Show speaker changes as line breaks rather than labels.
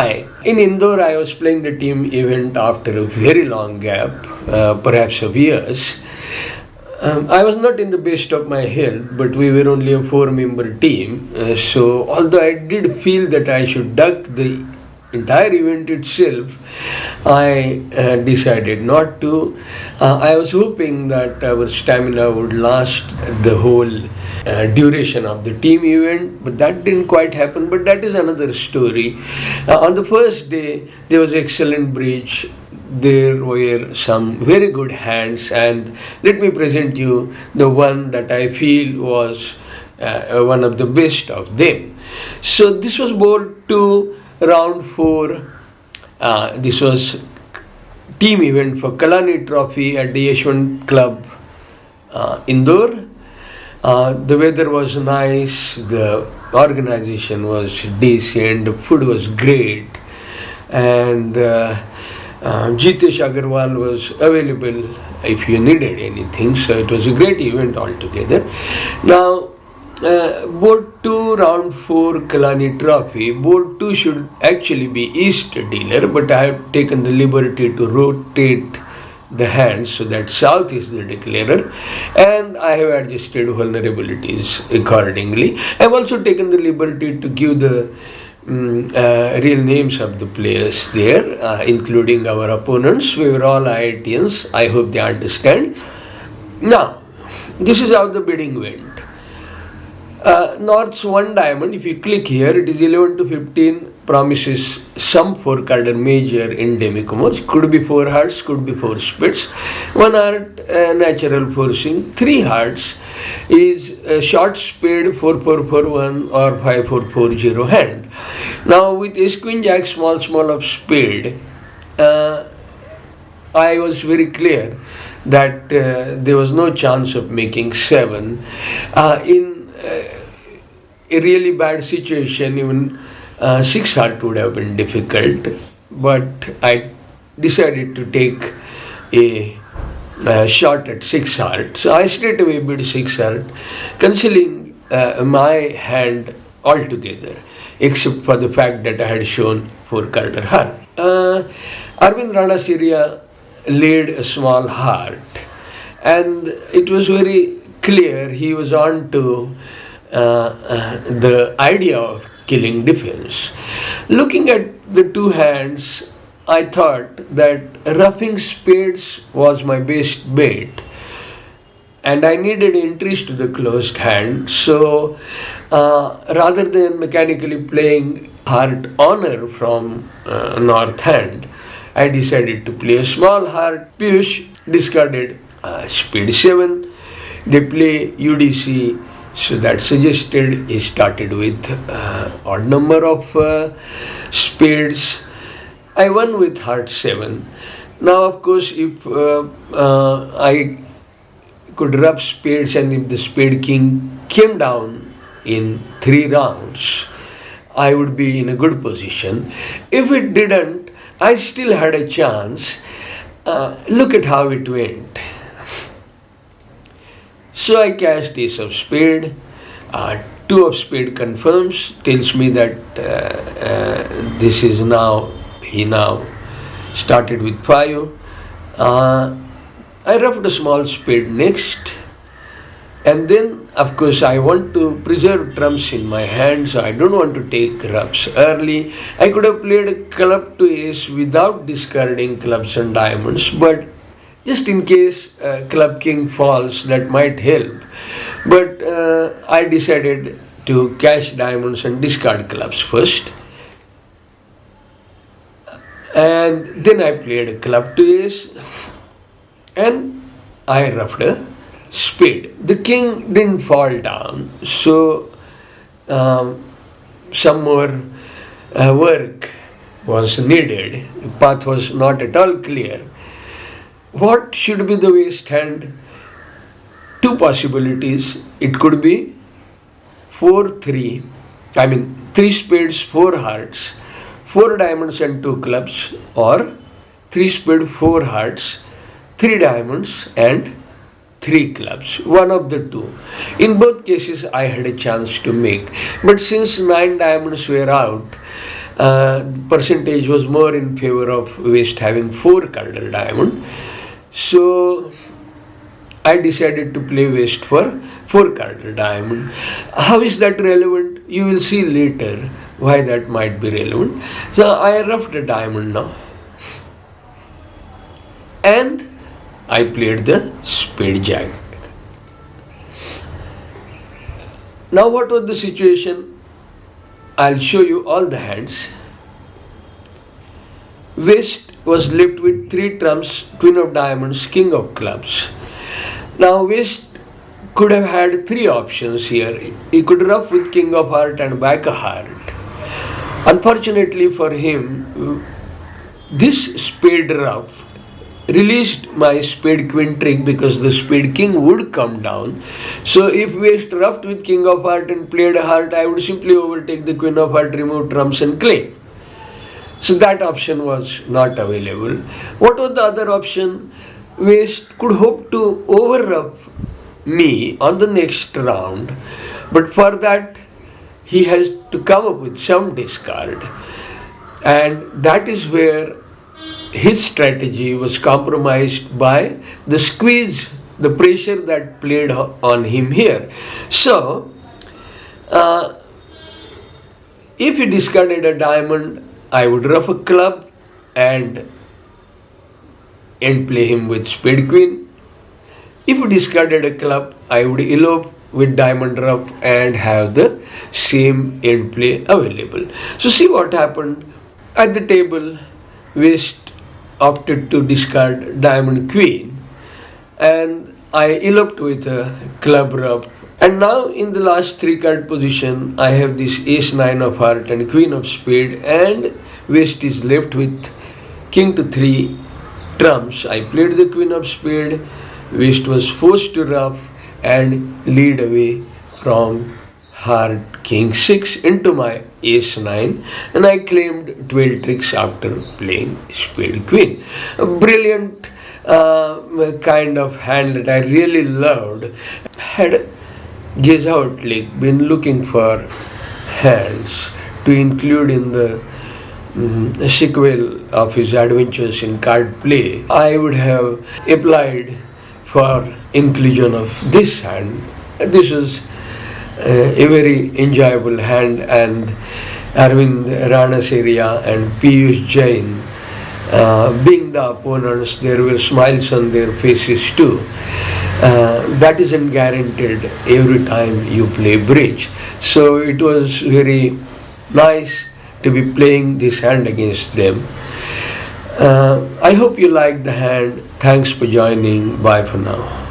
Hi. In Indore, I was playing the team event after a very long gap, perhaps of years. I was not in the best of my health, but we were only a four-member team. So, although I did feel that I should duck the entire event itself, I decided not to. I was hoping that our stamina would last the whole duration of the team event, but that didn't quite happen. But that is another story. On the first day, there was excellent bridge. There were some very good hands, and let me present you the one that I feel was one of the best of them. So this was board 2, round 4. This was team event for Kalani Trophy at the Yeshwant Club Indore. The weather was nice, the organization was decent, the food was great, and Jitesh Agarwal was available if you needed anything. So it was a great event altogether. Now, board 2, round 4, Kalani Trophy. Board 2 should actually be East dealer, but I have taken the liberty to rotate the hands so that South is the declarer, and I have adjusted vulnerabilities accordingly. I have also taken the liberty to give the real names of the players there, including our opponents. We were all IITians. I hope they understand. Now, this is how the bidding went. North's one diamond, if you click here, it is 11 to 15, promises some 4-card major in Demicoma. Could be 4 hearts, could be 4 spades. 1 heart, natural forcing. 3 hearts is a short spade 4-4-4-1 or 5-4-4-0 hand. Now with ace queen jack small of spade, I was very clear that there was no chance of making 7. In a really bad situation, even 6 heart would have been difficult, but I decided to take a shot at 6 heart. So I straight away bid 6 heart, concealing my hand altogether, except for the fact that I had shown 4-card heart. Arvind Rana Syria laid a small heart, and it was very clear he was on to the idea of killing defense. Looking at the 2 hands, I thought that roughing spades was my best bet, and I needed entries to the closed hand. So rather than mechanically playing heart honor from north hand, I decided to play a small heart. Piyush discarded spade 7. They play UDC, so that suggested he started with odd number of spades. I won with heart 7. Now, of course, if I could rub spades and if the spade king came down in 3 rounds, I would be in a good position. If it didn't, I still had a chance. Look at how it went. So I cast ace of spade. 2 of spade confirms, tells me that this is now, he now started with 5. I ruffed a small spade next, and then of course I want to preserve trumps in my hand, so I don't want to take clubs early. I could have played a club to ace without discarding clubs and diamonds, but just in case club king falls, that might help. But I decided to cash diamonds and discard clubs first. And then I played a club to ace, and I ruffed a spade. The king didn't fall down, so some more work was needed. The path was not at all clear. What should be the waste hand? 2 possibilities. It could be 4-3. 3 spades, 4 hearts, 4 diamonds and 2 clubs, or 3 spades, 4 hearts, 3 diamonds and 3 clubs. One of the 2. In both cases, I had a chance to make. But since 9 diamonds were out, percentage was more in favor of West having 4-colored diamond. So I decided to play West for 4-colored diamond. How is that relevant? You will see later why that might be relevant. So I roughed a diamond now. And I played the spade jack. Now what was the situation? I'll show you all the hands. West was left with 3 trumps, Queen of Diamonds, King of Clubs. Now West could have had 3 options here. He could ruff with King of Heart and back a heart. Unfortunately for him, this spade ruff released my spade queen trick because the spade king would come down. So if West ruffed with King of Heart and played a heart, I would simply overtake the Queen of Heart, remove trumps and claim. So that option was not available. What was the other option? West could hope to over-ruff me on the next round, but for that he has to come up with some discard, and that is where his strategy was compromised by the squeeze, the pressure that played on him here. So if he discarded a diamond, I would ruff a club and end play him with spade queen. If he discarded a club, I would elope with diamond ruff and have the same end play available. So see what happened. At the table, West opted to discard diamond queen and I eloped with a club ruff. And now in the last 3-card position, I have this ace-9 of heart and queen of spade, and West is left with king to 3 trumps. I played the queen of spade. West was forced to ruff and lead away from heart king 6 into my ace-9, and I claimed 12 tricks after playing spade queen. A brilliant kind of hand that I really loved. Had Yeshwant Club been looking for hands to include in the sequel of his adventures in card play, I would have applied for inclusion of this hand. This was a very enjoyable hand, and Arvind Ranaseria and Piyush Jain being the opponents, there were smiles on their faces too. That isn't guaranteed every time you play bridge. So it was very nice to be playing this hand against them. I hope you liked the hand. Thanks for joining. Bye for now.